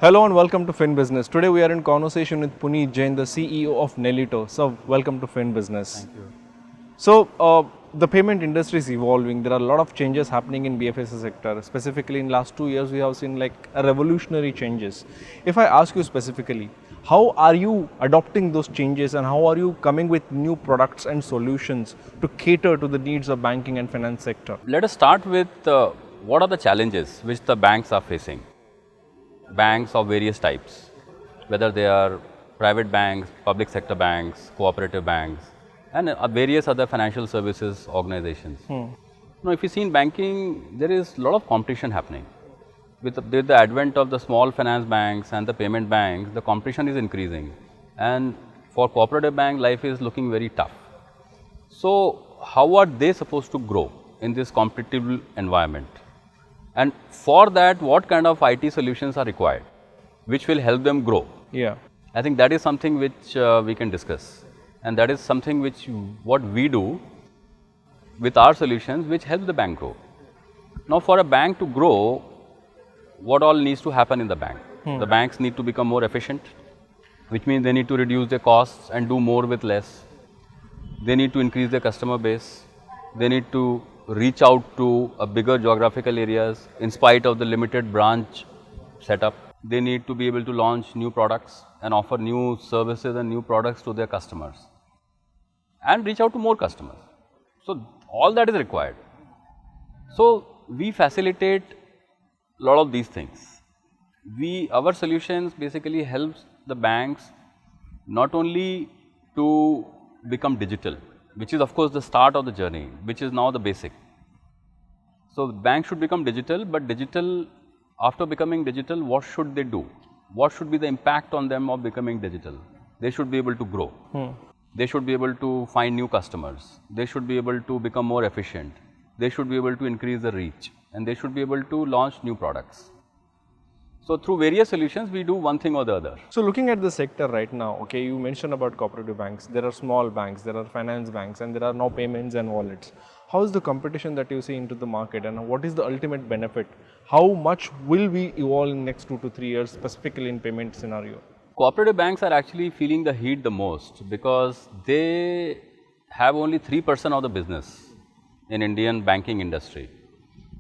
Hello and welcome to Fin Business. Today we are in conversation with Puneet Jain, the CEO of Nelito. So, welcome to Fin Business. Thank you. So, the payment industry is evolving. There are a lot of changes happening in BFSI sector. Specifically, in last 2 years, we have seen like a revolutionary changes. If I ask you specifically, how are you adopting those changes and how are you coming with new products and solutions to cater to the needs of banking and finance sector? Let us start with what are the challenges which the banks are facing. Banks of various types, whether they are private banks, public sector banks, cooperative banks, and various other financial services organizations. Now, if you see in banking, there is a lot of competition happening. With the advent of the small finance banks and the payment banks, the competition is increasing. And for cooperative bank, life is looking very tough. So, how are they supposed to grow in this competitive environment? And for that, what kind of IT solutions are required, which will help them grow? Yeah. I think that is something which we can discuss. And that is something which what we do with our solutions, which helps the bank grow. Now, for a bank to grow, what all needs to happen in the bank? The banks need to become more efficient, which means they need to reduce their costs and do more with less. They need to increase their customer base. They need to reach out to a bigger geographical areas in spite of the limited branch setup. They need to be able to launch new products and offer new services and new products to their customers and reach out to more customers. So, all that is required. So, we facilitate a lot of these things. Our solutions basically helps the banks not only to become digital, which is of course the start of the journey, which is now the basic. So, banks should become digital, but digital, after becoming digital, what should they do? What should be the impact on them of becoming digital? They should be able to grow. They should be able to find new customers. They should be able to become more efficient. They should be able to increase the reach, and they should be able to launch new products. So, through various solutions, we do one thing or the other. So looking at the sector right now, okay, you mentioned about cooperative banks, there are small banks, there are finance banks, and there are now payments and wallets. How is the competition that you see into the market and what is the ultimate benefit? How much will we evolve in next 2 to 3 years, specifically in payment scenario? Cooperative banks are actually feeling the heat the most because they have only 3% of the business in Indian banking industry.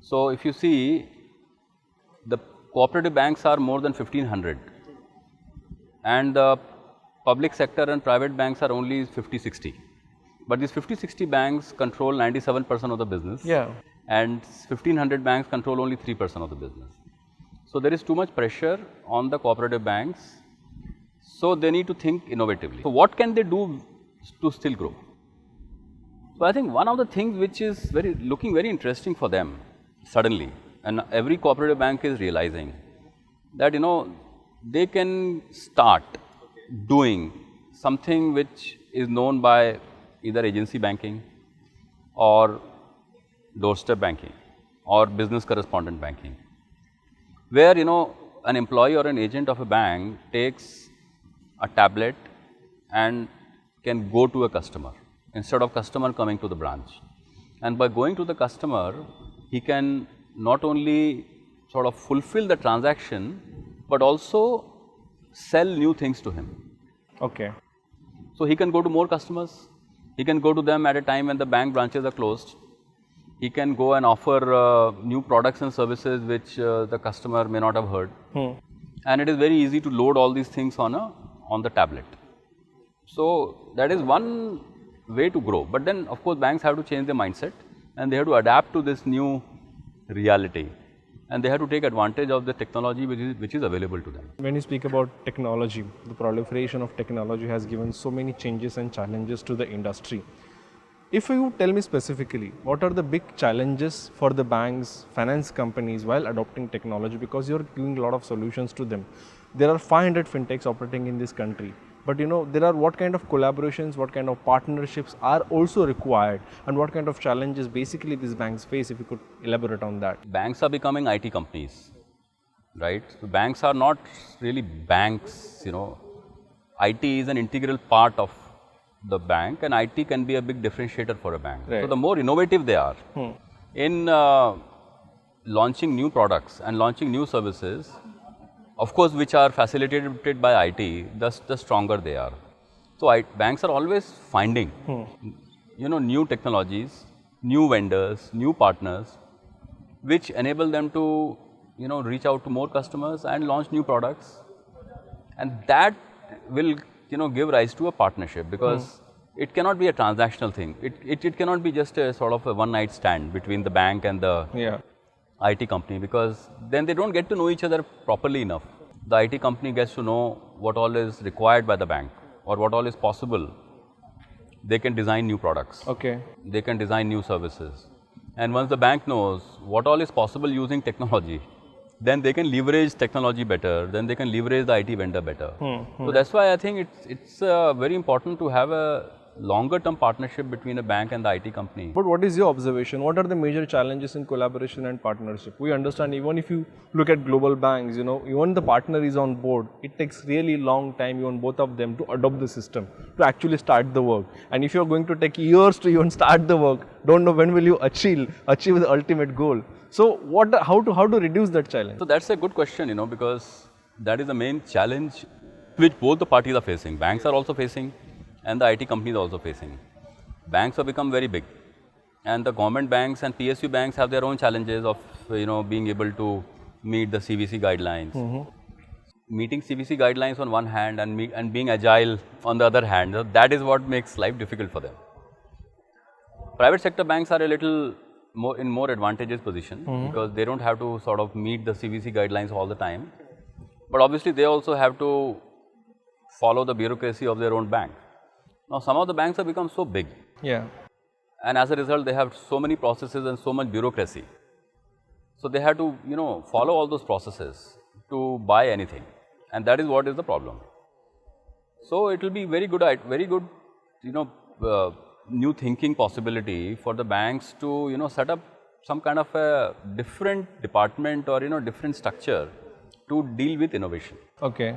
So, if you see, the cooperative banks are more than 1500 and the public sector and private banks are only 50-60. But these 50-60 banks control 97% of the business, and 1500 banks control only 3% of the business. So, there is too much pressure on the cooperative banks. So, they need to think innovatively. So, what can they do to still grow? So, I think one of the things which is looking very interesting for them suddenly, and every cooperative bank is realizing that they can start doing something which is known by either agency banking or doorstep banking or business correspondent banking, where an employee or an agent of a bank takes a tablet and can go to a customer instead of customer coming to the branch. And by going to the customer, he can not only sort of fulfill the transaction, but also sell new things to him. Okay. So, he can go to more customers, he can go to them at a time when the bank branches are closed, he can go and offer new products and services which the customer may not have heard. And it is very easy to load all these things on the tablet. So, that is one way to grow, but then of course banks have to change their mindset and they have to adapt to this new reality and they have to take advantage of the technology which is available to them. When you speak about technology, the proliferation of technology has given so many changes and challenges to the industry. If you tell me specifically, what are the big challenges for the banks, finance companies while adopting technology, because you're giving a lot of solutions to them. There are 500 fintechs operating in this country. But there are what kind of collaborations, what kind of partnerships are also required and what kind of challenges basically these banks face, if you could elaborate on that. Banks are becoming IT companies, right? So, banks are not really banks, IT is an integral part of the bank and IT can be a big differentiator for a bank. Right. So, the more innovative they are in launching new products and launching new services, of course, which are facilitated by IT, the stronger they are. So banks are always finding, new technologies, new vendors, new partners, which enable them to, reach out to more customers and launch new products. And that will, give rise to a partnership, because it cannot be a transactional thing. It cannot be just a sort of a one night stand between the bank and the Yeah. IT company, because then they don't get to know each other properly enough. The IT company gets to know what all is required by the bank or what all is possible. They can design new products. Okay. They can design new services. And once the bank knows what all is possible using technology, then they can leverage technology better, then they can leverage the IT vendor better. So that's why I think it's very important to have a longer term partnership between a bank and the IT company. But what is your observation? What are the major challenges in collaboration and partnership? We understand even if you look at global banks, even the partner is on board, it takes really long time, even both of them, to adopt the system, to actually start the work. And if you're going to take years to even start the work, don't know when will you achieve the ultimate goal. So how to reduce that challenge? So that's a good question, because that is the main challenge which both the parties are facing. Banks are also facing, and the IT companies are also facing. Banks have become very big, and the government banks and PSU banks have their own challenges of being able to meet the CVC guidelines. Meeting CVC guidelines on one hand and being agile on the other hand, that is what makes life difficult for them. Private sector banks are a little more advantageous position, because they don't have to sort of meet the CVC guidelines all the time. But obviously they also have to follow the bureaucracy of their own bank. Now some of the banks have become so big, Yeah. and as a result they have so many processes and so much bureaucracy. So they have to follow all those processes to buy anything, and that is what is the problem. So it will be very good new thinking possibility for the banks to set up some kind of a different department or different structure to deal with innovation. Okay.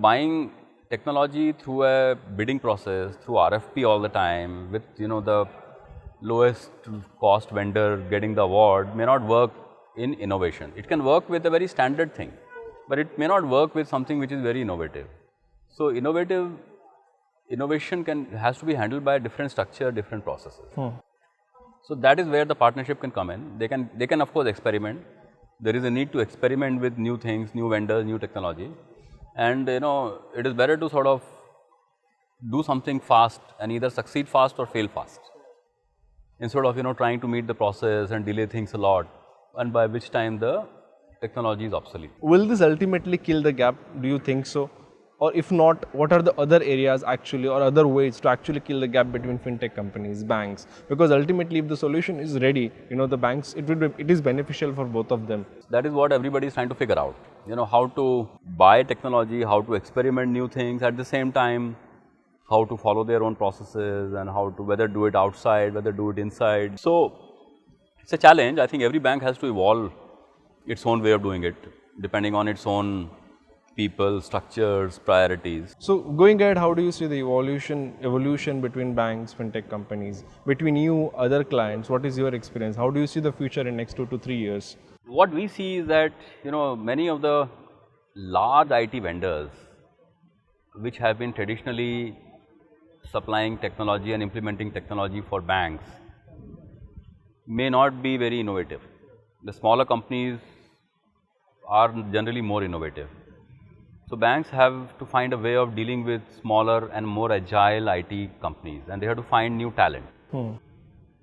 Buying technology through a bidding process, through RFP all the time, with the lowest cost vendor getting the award, may not work in innovation. It can work with a very standard thing, but it may not work with something which is very innovative. So innovation has to be handled by a different structure, different processes. So that is where the partnership can come in. They can of course experiment. There is a need to experiment with new things, new vendors, new technology, and it is better to sort of do something fast and either succeed fast or fail fast, instead of trying to meet the process and delay things a lot, and by which time the technology is obsolete. Will this ultimately kill the gap? Do you think so? Or if not, what are the other areas actually, or other ways to actually kill the gap between fintech companies, banks? Because ultimately, if the solution is ready, the banks, it is beneficial for both of them. That is what everybody is trying to figure out. How to buy technology, how to experiment new things, at the same time, how to follow their own processes, and how to whether do it outside, whether do it inside. So it's a challenge. I think every bank has to evolve its own way of doing it, depending on its own people, structures, priorities. So going ahead, how do you see the evolution between banks, fintech companies, between you, other clients? What is your experience? How do you see the future in next 2 to 3 years? What we see is that many of the large IT vendors, which have been traditionally supplying technology and implementing technology for banks, may not be very innovative. The smaller companies are generally more innovative. So banks have to find a way of dealing with smaller and more agile IT companies, and they have to find new talent.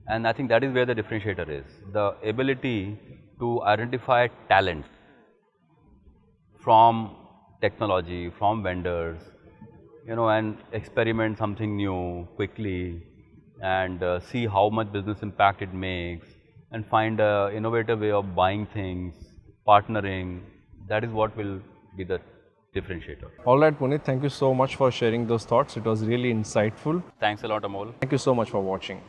And I think that is where the differentiator is, the ability to identify talent from technology, from vendors, and experiment something new quickly, and see how much business impact it makes, and find an innovative way of buying things, partnering. That is what will be the differentiator. All right, Puneet, thank you so much for sharing those thoughts. It was really insightful. Thanks a lot, Amol. Thank you so much for watching.